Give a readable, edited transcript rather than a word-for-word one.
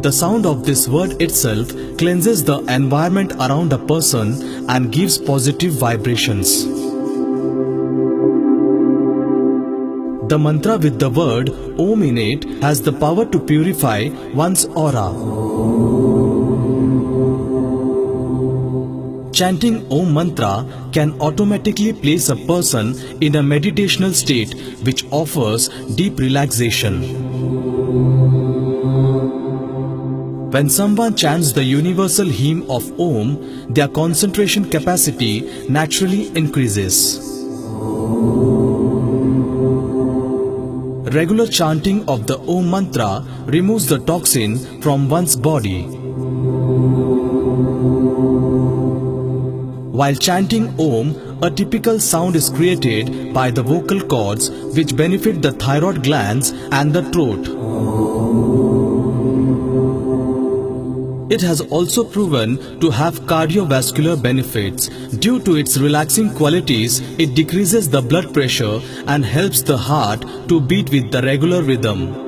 The sound of this word itself cleanses the environment around a person and gives positive vibrations. The mantra with the word Om in it has the power to purify one's aura. Chanting Om mantra can automatically place a person in a meditational state which offers deep relaxation. When someone chants the universal hymn of Om, their concentration capacity naturally increases. Regular chanting of the Om mantra removes the toxin from one's body. While chanting Om, a typical sound is created by the vocal cords which benefit the thyroid glands and the throat. It has also proven to have cardiovascular benefits. Due to its relaxing qualities, it decreases the blood pressure and helps the heart to beat with the regular rhythm.